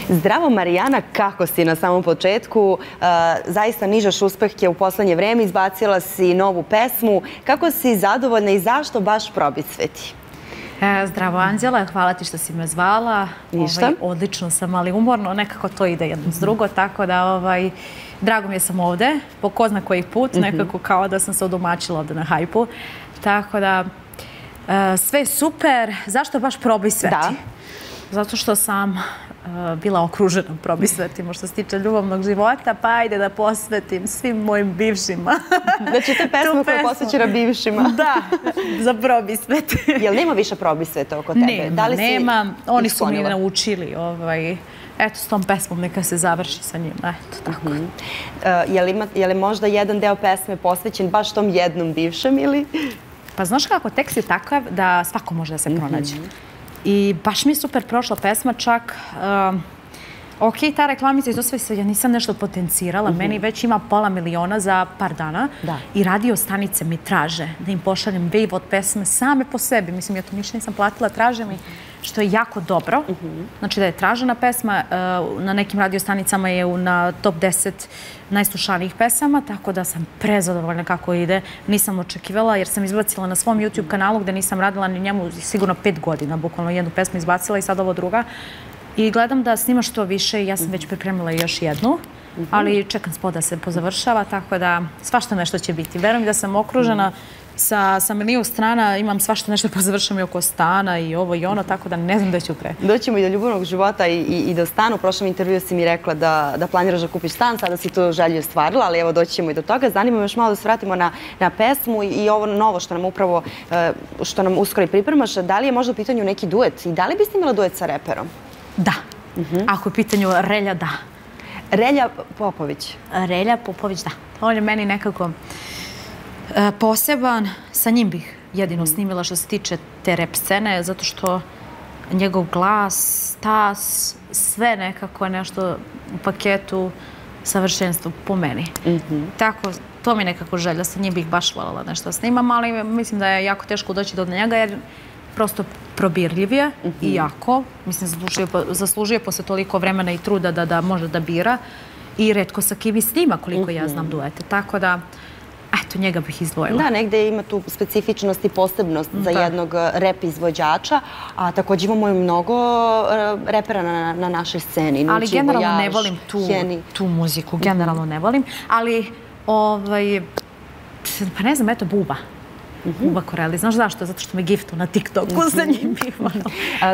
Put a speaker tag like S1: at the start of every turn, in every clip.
S1: Zdravo Marijana, kako si na samom početku? Zaista nižaš uspehke u poslednje vreme, izbacila si novu pesmu. Kako si zadovoljna i zašto baš Probisveti?
S2: Zdravo Anđela, hvala ti što si me zvala.
S1: Ništa.
S2: Odlično sam, ali umorno, nekako to ide jedno s drugo, tako da drago mi je sam ovde, po ko zna koji put, nekako kao da sam se odomaćila ovde na hajpu. Tako da, sve je super. Zašto baš Probisveti?
S1: Da.
S2: Zato što sam bila okružena Probisvetima što se tiče ljubavnog života, pa ajde da posvetim svim mojim bivšima.
S1: Znači, te pesme koje posvećena bivšima.
S2: Da, za Probisvet.
S1: Jel nema više Probisveta oko tebe?
S2: Nema. Oni su mi naučili. Eto, s tom pesmom neka se završi sa njim. Eto, tako.
S1: Je li možda jedan deo pesme posvećen baš tom jednom bivšem ili?
S2: Pa znaš kako, tekst je takav da svako može da se pronađe. I baš mi je super prošla pesma, čak ok, ta reklamica i to sve, ja nisam nešto potencirala, meni već ima pola miliona za par dana i radio stanice mi traže da im pošaljem wave od pesme same po sebi. Mislim, ja to ništa nisam platila, traže mi, što je jako dobro. Znači da je tražena pesma, na nekim radio stanicama je na top 10 najslušanijih pesama, tako da sam prezadovoljna kako ide. Nisam očekivala jer sam izbacila na svom YouTube kanalu gde nisam radila ni njemu sigurno 5 godina, bukvalno jednu pesmu izbacila i sad ovo druga. I gledam da snima što više i ja sam već pripremila još jednu, ali čekam spod da se pozavršava, tako da svašta nešto će biti. Verujem da sam okružena sa milion strana, imam svašta nešto pozavršam i oko stana i ovo i ono, tako da ne znam da ću pre.
S1: Doćemo i do ljubavnog života i do stana. U prošlom intervju si mi rekla da planiraš da kupiš stan, sada si tu želju ostvarila, ali evo doćemo i do toga. Zanima me još malo da se vratimo na pesmu i ovo novo što nam upravo, što nam uskoro i pripremaš. Da li je možda u pitanju neki duet i da li biste imala duet sa reperom?
S2: Da. Ako je u pitanju Relja, da.
S1: Relja Popović?
S2: Relja Popović, da. On je meni nekako poseban. Sa njim bih jedino snimila što se tiče te rap scene, zato što njegov glas, tas, sve nekako je nešto u paketu savršenstva po meni. Tako, to mi je nekako želja. Sa njim bih baš voljela nešto da snimam, ali mislim da je jako teško doći do njega jer prosto probirljiv je i jako. Mislim, zaslužuje posle toliko vremena i truda da može da bira i retko sa kim i snima koliko ja znam duete. Tako da, eto, njega bih izdvojila. Da,
S1: negde ima tu specifičnost i posebnost za jednog rap izvođača, a također imamo i mnogo repera na našoj sceni.
S2: Ali generalno ne volim tu muziku, generalno ne volim, ali pa ne znam, eto, Buba. Buba Koreli. Znaš zašto? Zato što me giftu na TikToku sa njim ima.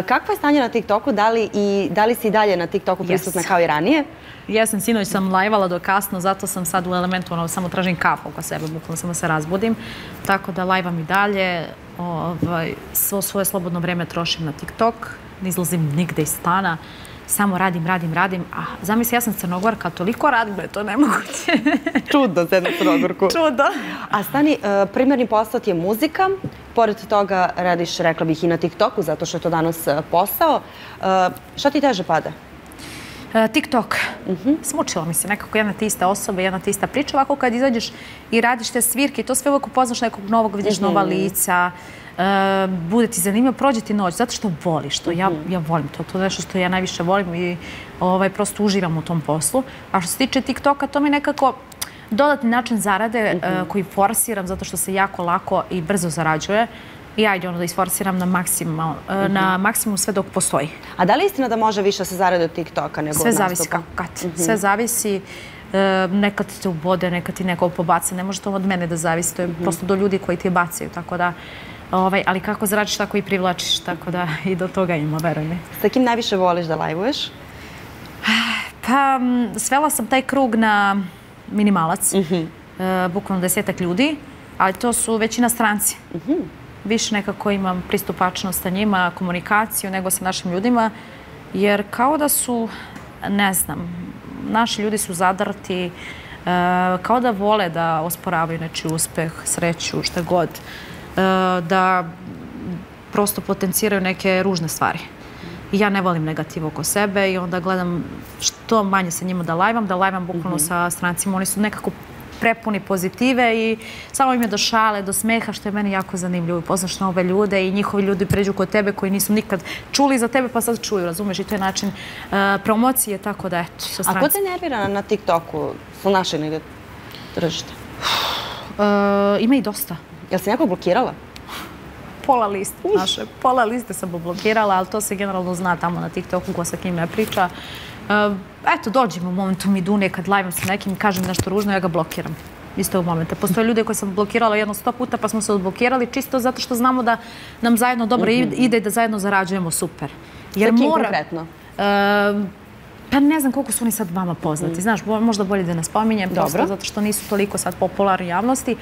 S1: Kakvo je stanje na TikToku? Da li si i dalje na TikToku prisutna kao i ranije?
S2: Jesam, sinoć sam lajvala do kasno, zato sam sad u elementu, samo tražim kafu oko sebe, bukvalno samo se razbudim. Tako da lajvam i dalje. Svo svoje slobodno vreme trošim na TikTok. Ne izlazim nigde iz stana. Samo radim. A zamisli, ja sam Crnogorka, toliko radim da je to nemoguće.
S1: Čudo za jednu Crnogorku.
S2: Čudo.
S1: A stani, primarni posao ti je muzika. Pored toga radiš, rekla bih, i na TikToku, zato što je to danas posao. Šta ti teže pada?
S2: TikTok. Smučila mi se nekako jedna te ista osoba, jedna te ista priča. Ovako kad izađeš i radiš te svirke, to sve uvijek upoznaš nekog novog, vidiš nova lica, bude ti zanimljivo, prođe ti noć, zato što voliš to. Ja volim to. To je nešto što ja najviše volim i prosto uživam u tom poslu. A što se tiče TikToka, to mi je nekako dodatni način zarade koji forsiram zato što se jako lako i brzo zarađuje. I ajde da isforsiram na maksimum sve dok postoji.
S1: A da li je istina da može više se zarade od TikToka nego od nastupa?
S2: Sve zavisi kako kad. Sve zavisi. Nekad te ubode, nekad ti neko pobaca. Ne može to od mene da zavisi. To je prosto do ljudi koji ti bacaju. Tako da, ali kako zaračiš, tako i privlačiš. Tako da i do toga ima, veruj mi.
S1: Sa kim najviše voliš da lajvuješ?
S2: Pa, svela sam taj krug na minimalac. Bukvalno 10-ak ljudi. Ali to su većina stranci. Više nekako imam pristupačnost sa njima, komunikaciju nego sa našim ljudima, jer kao da su, ne znam, naši ljudi su zadrti, kao da vole da osporavaju nečiji uspeh, sreću, šta god, da prosto potenciraju neke ružne stvari. I ja ne volim negativ oko sebe i onda gledam što manje sa njima da lajvam bukvalno sa strancima. Oni su nekako prepuni pozitive i samo im je do šale, do smeha, što je meni jako zanimljivo. Poznaš nove ljude i njihovi ljudi pređu kod tebe koji nisu nikad čuli za tebe, pa sad čuju, razumeš? I to je način promocije, tako da eto.
S1: A ko te nervira na TikToku? Su naše negdje tržište?
S2: Ima i dosta.
S1: Jel si nekog blokirala?
S2: Pola liste sam blokirala, ali to se generalno zna tamo na TikToku ko sa kim ne priča. Eto, dođem u momentu mi dune kad live-om sa nekim i kažem nešto ružno, ja ga blokiram. Isto u momente. Postoje ljude koje sam blokirala 100 puta pa smo se odblokirali čisto zato što znamo da nam zajedno dobro ide i da zajedno zarađujemo super.
S1: Sa kim konkretno?
S2: Pa ne znam koliko su oni sad vama poznati. Znaš, možda bolje da ne spominjem, prosto zato što nisu toliko sad popularni javnosti.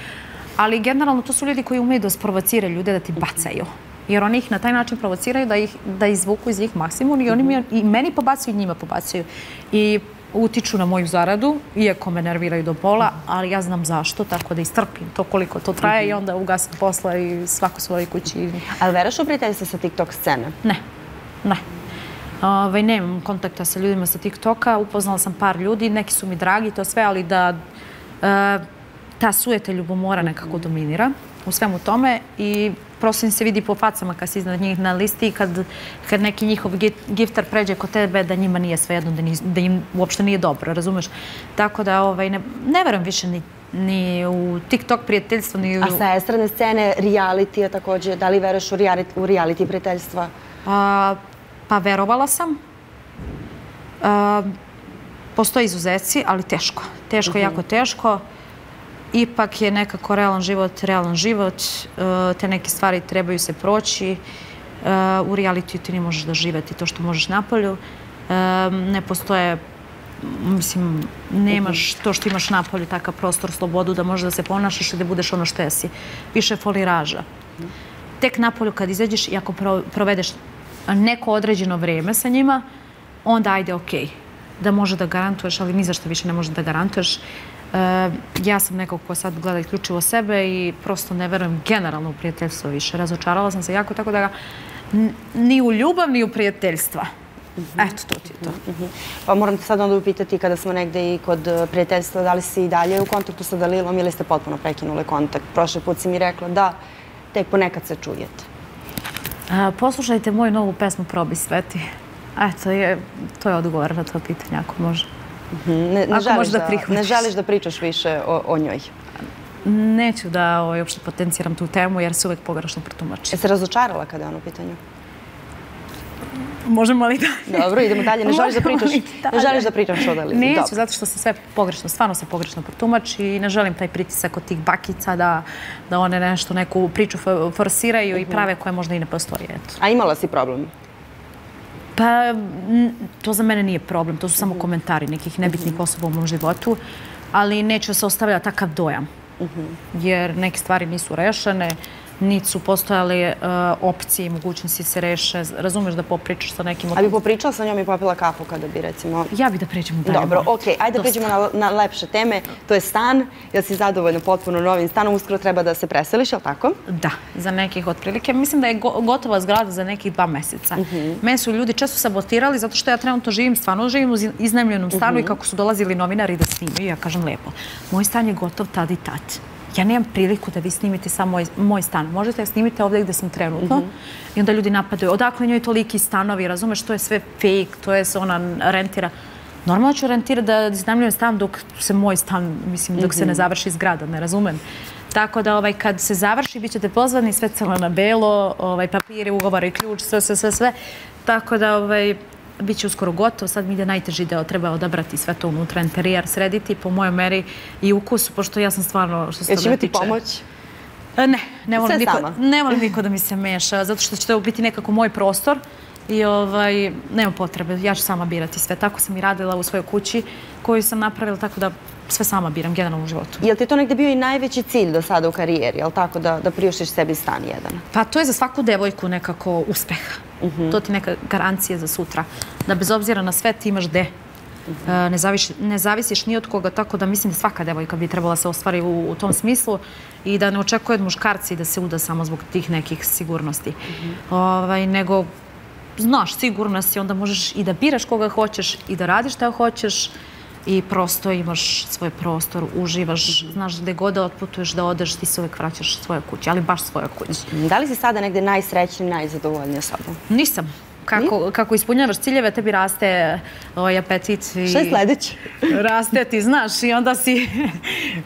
S2: Ali generalno to su ljudi koji umeju da sprovociraju ljude da ti bacaju. Jer oni ih na taj način provociraju da izvuku iz njih maksimum i oni i meni pobacuju i njima pobacuju. I utiču na moju zaradu, iako me nerviraju do pola, ali ja znam zašto, tako da istrpim to koliko to traje i onda ugasim posla i svako svojoj kući.
S1: Ali veraš u prijateljstvo sa TikTok scene?
S2: Ne. Nemam kontakta sa ljudima sa TikToka, upoznala sam par ljudi, neki su mi dragi, to sve, ali da ta sujeta ljubomora nekako dominira u svemu tome i prosto im se vidi po facama kad si iznad njih na listi i kad neki njihov giftar pređe kod tebe da njima nije svejedno, da im uopšte nije dobro, razumeš? Tako da ne verujem više ni u TikTok prijateljstvo, ni u...
S1: A sa estradne scene, realitija također, da li veruješ u reality prijateljstva?
S2: Pa verovala sam. Postoje izuzeci, ali teško. Teško, jako teško. Ipak je nekako realan život. Te neke stvari trebaju se proći. U realitiju ti ne možeš da živeti to što možeš napolju. Ne postoje, mislim, nemaš to što imaš napolju, takav prostor, slobodu da možeš da se ponašaš i da budeš ono što jesi. Više foliraža. Tek napolju kad izađeš i ako provedeš neko određeno vreme sa njima, onda ajde okej. Da može da garantuješ, ali ni za što više ne može da garantuješ. Ja sam nekog ko sad gleda isključivo sebe i prosto ne verujem generalno u prijateljstvo više. Razočarala sam se jako, tako da ga ni u ljubav, ni u prijateljstva. Eto, to ti je to.
S1: Pa moram te sad onda upitati kada smo negde i kod prijateljstva, da li si i dalje u kontaktu sa Dalilom ili ste potpuno prekinuli kontakt? Prošli put si mi rekla da tek ponekad se čujete.
S2: Poslušajte moju novu pesmu Probi sveti. Eto, to je odgovor na to pitanje, ako može.
S1: Ne želiš da pričaš više o njoj?
S2: Neću da uopšte potenciram tu temu jer se uvek pogrešno protumači.
S1: Jesi razočarala kada je ono u pitanju?
S2: Možemo li dalje?
S1: Dobro, idemo dalje. Ne želiš da pričaš o Dalili?
S2: Neću, zato što se sve pogrešno, stvarno se pogrešno protumači i ne želim taj pritisak od tih bakica da one nešto, neku priču forsiraju i prave koje možda i ne postoje.
S1: A imala si problem?
S2: Pa, to za mene nije problem. To su samo komentari nekih nebitnih osoba u mom životu, ali neću se ostavljati takav dojam. Jer neke stvari nisu rešene, niti su postojale opcije i mogućnosti se reše. Razumeš da popričaš sa nekim...
S1: A bi popričala sa njom i popila kafu kada bi, recimo...
S2: Ja bi da pređemo dalje.
S1: Dobro, okej. Ajde da pređemo na lepše teme. To je stan. Jel si zadovoljna potpuno novim stanom? Uskoro treba da se preseliš, je li tako?
S2: Da, za nekih otprilike. Mislim da je gotova zgrada za nekih 2 meseca. Mene su ljudi često sabotirali zato što ja trenutno stvarno živim u iznajmljenom stanu i kako su dolazili novinari da snimaju, ja kažem lepo, moj stan je gotov tad i tad. Ja nemam priliku da vi snimite samo moj stan. Možete da snimite ovdje gdje sam trenutno. I onda ljudi napadaju. Odakle njoj toliki stanovi, razumeš? To je sve fake, to je se ona rentira. Normalno ću rentirati da iznajmljujem stan dok se moj stan, mislim, dok se ne završi zgrada, ne razumem. Tako da kad se završi, bit ćete pozvani sve crno na belo, papiri, ugovor i ključ, sve. Tako da bit će uskoro gotovo, sad mi ide najteži deo, treba odabrati sve to unutra, interijer, srediti po mojoj meri i ukusu, pošto ja sam stvarno, što se toga tiče...
S1: Jel će imati pomoć?
S2: Ne volim niko da mi se meša, zato što će to biti nekako moj prostor i nema potrebe, ja ću sama birati sve. Tako sam i radila u svojoj kući koju sam napravila, tako da sve sama biram, generalno u životu.
S1: Je li ti to negdje bio i najveći cilj do sada u karijeri, je li tako, da priuštiš sebi stan jedan?
S2: Pa to je za svaku devojku nekako uspeha. To ti neka garancija za sutra. Da bez obzira na sve ti imaš gde. Ne zavisiš ni od koga, tako da mislim da svaka devojka bi trebala se ostvari u tom smislu i da ne očekuje od muškarci da se uda samo zbog tih nekih sigurnosti. Nego, znaš, sigurna si, onda možeš i da biraš koga hoćeš i da radiš šta hoćeš i prosto imaš svoj prostor, uživaš, znaš gde god da otputuješ, da odeš, ti se uvek vraćaš svojoj kući, ali baš svojoj kući.
S1: Da li si sada negde najsrećniji, najzadovoljnija sobom?
S2: Nisam. Kako ispunjavaš ciljeve, tebi raste apetit.
S1: Šta je sledeće?
S2: Raste ti, znaš, i onda si,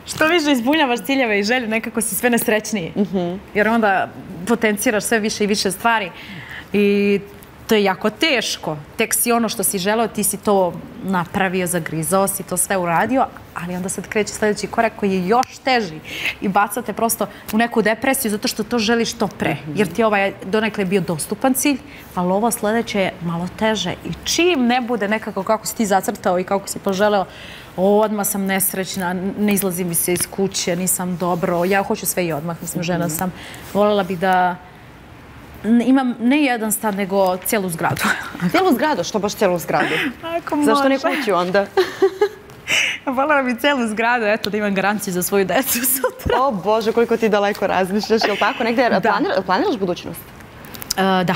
S2: što više ispunjavaš ciljeve i želje, nekako si sve nesrećniji. Jer onda potenciraš sve više i više stvari i to je jako teško. Tek si ono što si želeo, ti si to napravio, zagrizao si to sve uradio, ali onda sad kreće sledeći korak koji je još teži i baca te prosto u neku depresiju zato što to želiš što pre. Jer ti ovaj donekle bio dostupan cilj, ali ovo sledeće je malo teže. I čim ne bude nekako kako si ti zacrtao i kako si poželeo, odmah sam nesrećna, ne izlazi mi se iz kuće, nisam dobro, ja hoću sve i odmah, mislim, žena sam. Voljela bih da imam ne jedan stan, nego cijelu zgradu.
S1: Cijelu zgradu? Što baš cijelu zgradu?
S2: Ako može.
S1: Zašto ne kuću onda?
S2: Voljela bih cijelu zgradu, eto, da imam garanciju za svoju decu sutra.
S1: O Bože, koliko ti daleko razmišljaš, je li tako? Negde planiraš budućnost?
S2: Da.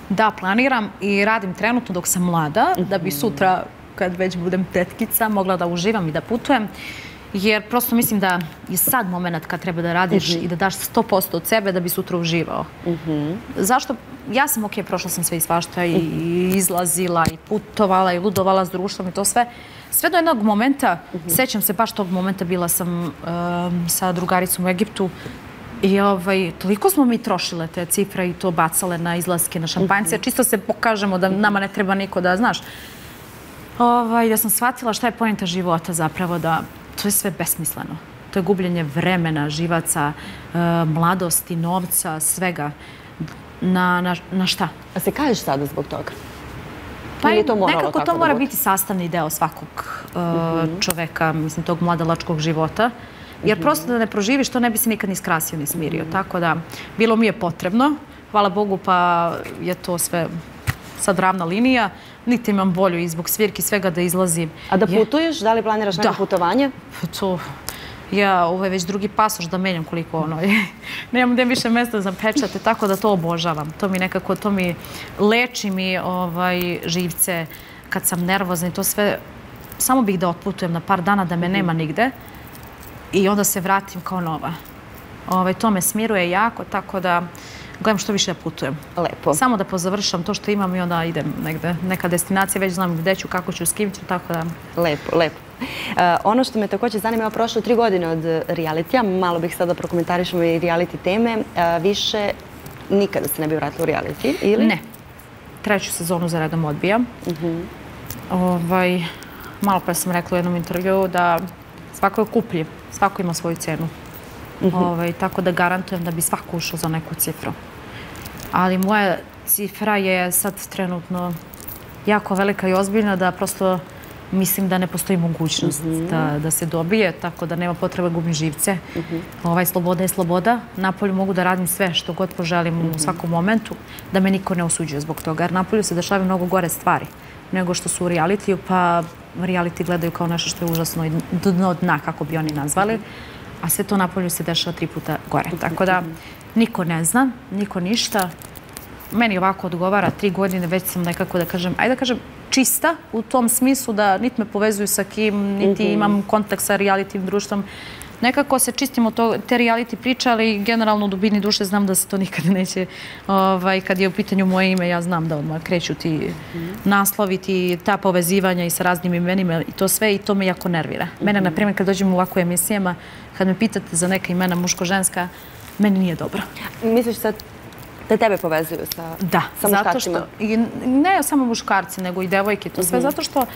S2: Da, planiram i radim trenutno dok sam mlada, da bi sutra, kad već budem tetkica, mogla da uživam i da putujem. Jer prosto mislim da je sad moment kad treba da radiš i da daš 100% od sebe da bi sutra uživao. Zašto? Ja sam prošla sam sve i svašta i izlazila i putovala i ludovala s društvom i to sve. Sve do jednog momenta, sećam se baš tog momenta, bila sam sa drugaricom u Egiptu i toliko smo mi trošile te cifre i to bacale na izlaske, na šampanjce, čisto se pokažemo da nama ne treba niko da, znaš, da sam shvatila šta je poenta života zapravo, da to je sve besmisleno. To je gubljenje vremena, živaca, mladosti, novca, svega. Na šta?
S1: A se kažeš sada zbog toga?
S2: Pa nekako to mora biti sastavni deo svakog čoveka, mislim, tog mladalačkog života. Jer prosto da ne proživiš, to ne bi se nikad ni skrasio, ni smirio. Tako da, bilo mi je potrebno. Hvala Bogu, pa je to sve sad ravna linija. Niti imam volju i zbog svirki svega da izlazim.
S1: A da putuješ? Da li planiraš neko putovanje?
S2: To, ja već drugi pasoš da menjam koliko nemam gde više mesta za pečate, tako da to obožavam. To mi nekako, to mi leči mi živce kad sam nervozna i to sve. Samo bih da otputujem na par dana, da me nema nigde i onda se vratim kao nova. To me smiruje jako, tako da gledam što više da putujem.
S1: Lepo.
S2: Samo da pozavršam to što imam i onda idem negde. Neka destinacija, već znam gde ću, kako ću, s kim ću, tako da...
S1: Lepo, lepo. Ono što me također zanima, evo prošlo 3 godine od realitija, malo bih sada prokomentarišemo i reality teme, više nikada se ne bi vratila u reality, ili?
S2: Ne. 3. sezonu za redom odbijam. Malo pre sam rekla u jednom intervjuu da svako je kupljiv, svako ima svoju cenu. Tako da garantujem da bi svako ušao za neku cifru. Ali moja cifra je sad trenutno jako velika i ozbiljna da prosto mislim da ne postoji mogućnost da se dobije, tako da nema potreba gubim živce. Sloboda je sloboda. Napolju mogu da radim sve što god poželim u svakom momentu, da me niko ne osuđuje zbog toga. Jer napolju se dešavaju mnogo gore stvari nego što su u realitiju, pa reality gledaju kao nešto što je užasno i dno dna, kako bi oni nazvali. A sve to napolju se dešava 3 puta gore. Tako da niko ne zna, niko ništa. Meni ovako odgovara 3 godine, već sam nekako da kažem, ajde da kažem, čista u tom smislu da niti me povezuju sa kim, niti imam kontakt sa reality društvom. Nekako se čistimo te reality priče, ali generalno u dubini duše znam da se to nikada neće, kad je u pitanju moje ime, ja znam da odmah kreću ti naslovi, ta povezivanja i sa raznim imenima i to sve i to me jako nervira. Mene, na primjer, kad dođem u ovakve emisijama, kad me pitate za neka imena muško-ženska, meni nije dobro.
S1: Misliš sad da tebe povezuju sa muškarcima?
S2: Da, ne samo muškarci, nego i devojke, to sve, zato što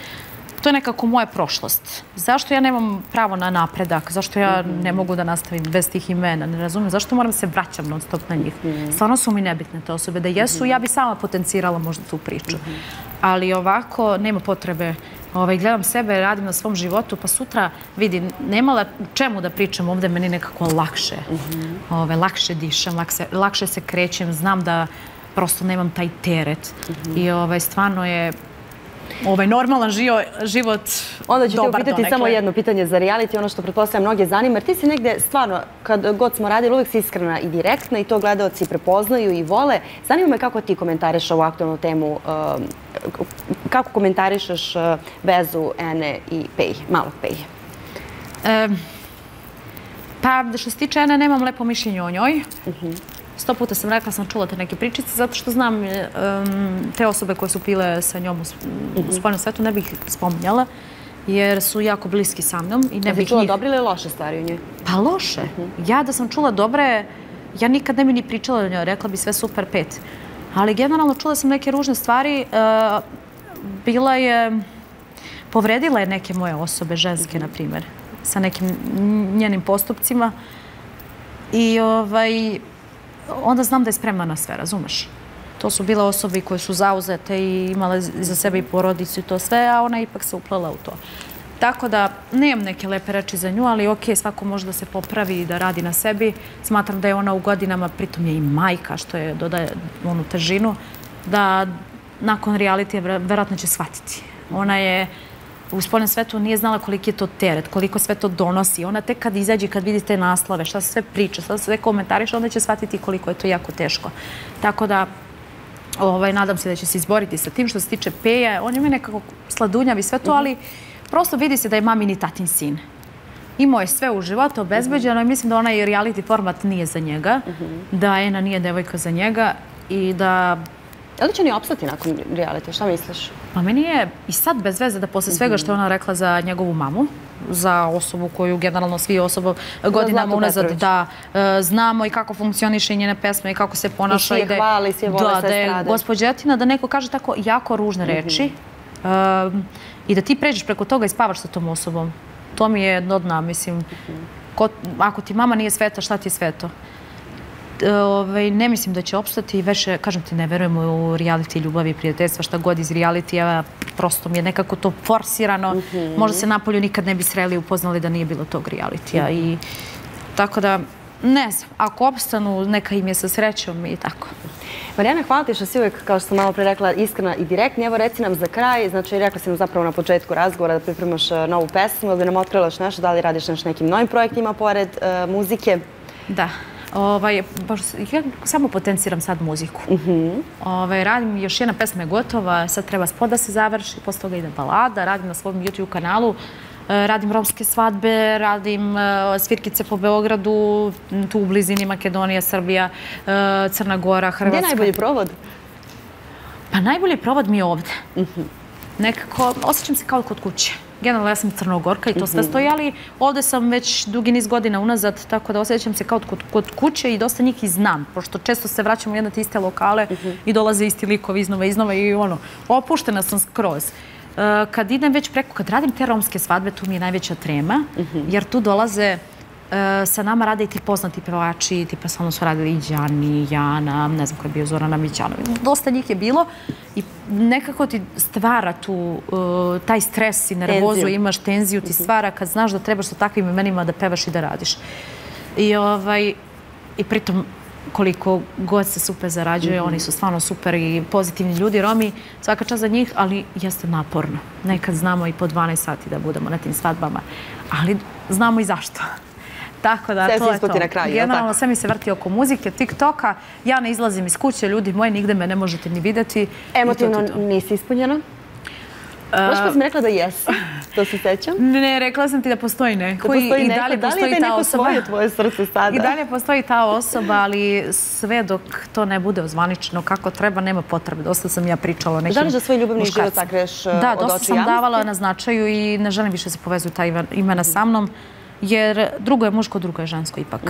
S2: to je nekako moja prošlost. Zašto ja nemam pravo na napredak? Zašto ja ne mogu da nastavim bez tih imena? Ne razumijem. Zašto moram se vraćam non stop na njih? Stvarno su mi nebitne te osobe. Da jesu, ja bi sama potencirala možda tu priču. Ali ovako nema potrebe. Gledam sebe, radim na svom životu, pa sutra vidim, nema čemu da pričam ovde, meni nekako lakše. Lakše dišem, lakše se krećem, znam da prosto nemam taj teret. I stvarno je normalan život.
S1: Onda ću te upitati samo jedno pitanje za reality, ono što pretpostavljam mnoge zanima, jer ti si negde stvarno, kad god smo radili, uvek si iskrena i direktna i to gledaoci prepoznaju i vole. Zanima me kako ti komentariš ovu aktualnu temu, kako komentarišeš vezu Ene i Peji, malog Peji?
S2: Pa, što se tiče Ene, nemam lepo mišljenje o njoj. 100 puta sam rekla, sam čula te neke pričice, zato što znam te osobe koje su pile sa njom u spoljnom svetu, ne bih spominjala, jer su jako bliski sa mnom.
S1: A si čula dobre ili loše stvari o njoj?
S2: Pa loše. Ja da sam čula dobre, ja nikad ne bi ni pričala o njoj, rekla bi sve super 5. Ali generalno čula sam neke ružne stvari, povredila je neke moje osobe, ženske, na primjer, sa nekim njenim postupcima. I onda znam da je spremna na sve, razumeš? To su bile osobe koje su zauzete i imale za sebe i porodicu i to sve, a ona ipak se uplela u to. Tako da, nemam neke lepe reči za nju, ali okej, svako može da se popravi i da radi na sebi. Smatram da je ona u godinama, pritom je i majka, što je dodaje onu težinu, da nakon realitija verovatno će shvatiti. Ona je u spoljnom svetu nije znala koliki je to teret, koliko sve to donosi. Ona tek kad izađe, kad vidi te naslove, šta se sve priča, šta se sve komentariše, onda će shvatiti koliko je to jako teško. Tako da, nadam se da će se izboriti sa tim. Što se tiče Peja, on je mi nekako sladunjav i sve to, ali prosto vidi se da je mamin i tatin sin. Imao je sve u životu obezbeđeno i mislim da onaj reality format nije za njega, da Ena nije devojka za njega i da...
S1: Da li će oni opstati nakon reality? Šta misliš?
S2: Pa meni je i sad bez veze da posle svega što je ona rekla za njegovu mamu, za osobu koju generalno svi osoba godinama unazad da znamo i kako funkcioniše njene pesme i kako se ponaša.
S1: I svi je hvali, svi je vole, sve strade.
S2: Da je gospođetina, da neko kaže tako jako ružne reči i da ti pređeš preko toga i spavaš sa tom osobom. To mi je dno dna, mislim. Ako ti mama nije sveta, šta ti je sveto? Ne mislim da će opstati i više, kažem ti, ne verujem u reality ljubavi i prijateljstva, šta god iz realitija, prosto mi je nekako to forsirano. Možda se napolju nikad ne bi sreli i upoznali da nije bilo tog realitija. Tako da, ne znam, ako opstanu, neka im je sa srećom i tako.
S1: Marijana, hvala ti što si uvijek, kao što sam malo pre rekla, iskrena i direktna. Evo, reci nam za kraj, znači rekla si nam zapravo na početku razgovora da pripremaš novu pesmu, da bi nam otkrila još nešto, da li radiš nešto nekim novim projektima pored muzike?
S2: Da. Ja samo potenciram sad muziku. Radim, još jedna pesma je gotova, sad treba spot da se završi, posle toga ide balada, radim na svom YouTube kanalu, radim romske svadbe, radim svirkice po Beogradu, tu u blizini Makedonija, Srbija, Crna Gora, Hrvatska.
S1: Gdje je najbolji provod?
S2: Pa najbolji provod mi je ovde. Nekako, osjećam se kao kod kuće. Generalno, ja sam Crnogorka i to sve stoji, ali ovde sam već dugi niz godina unazad, tako da osjećam se kao kod kuće i dosta njih i znam, pošto često se vraćam u jedne te iste lokale i dolaze isti likovi iznova i opuštena sam skroz. Kad idem već preko, kad radim te romske svadbe, tu mi je najveća trema, jer tu dolaze, sa nama rade i ti poznati pevači, tipa sa mnom su radili i Đani, Jana, ne znam ko je bio, Zorana Mićanović. Dosta njih je bilo i nekako ti stvara tu taj stres i nervozu, imaš tenziju, ti stvara kad znaš da trebaš sa takvim imenima da pevaš i da radiš. I pritom koliko god se super zarađuje, oni su stvarno super i pozitivni ljudi, Romi, svaka čast za njih, ali jeste naporno. Nekad znamo i po 12 sati da budemo na tim svadbama, ali znamo i zašto. Tako da, to je to. Generalno, sve mi se vrti oko muzike, TikToka. Ja ne izlazim iz kuće, ljudi moji, nigde me ne možete ni videti.
S1: Emotivno nisi ispunjena? Možeš pa si mi rekla da jesi, to se sećam.
S2: Ne, rekla sam ti da postoji neko i dalje postoji ta osoba.
S1: Da li je neko tvoje srce sada?
S2: I dalje postoji ta osoba, ali sve dok to ne bude ozvaničeno kako treba, nema potrebe. Dosta sam ja pričala o nekim
S1: muškarcima. Želiš da svoj ljubavni život sakreš od oči javnosti?
S2: Da, dosta sam davala na značaju i ne želim više se povezuju ta imena sa mnom. Jer drugo je muško, drugo je žensko ipak.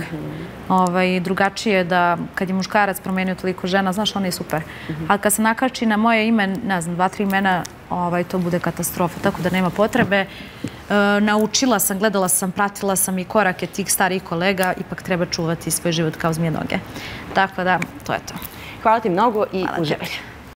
S2: Drugačije je da kad je muškarac promenio toliko žena, znaš, on je super. Ali kad se nakači na moje ime, ne znam, 2-3 imena, to bude katastrofa. Tako da nema potrebe. Naučila sam, gledala sam, pratila sam i korake tih starijih kolega. Ipak treba čuvati svoj život kao zmije noge. Tako da, to je to.
S1: Hvala ti mnogo i uživaj.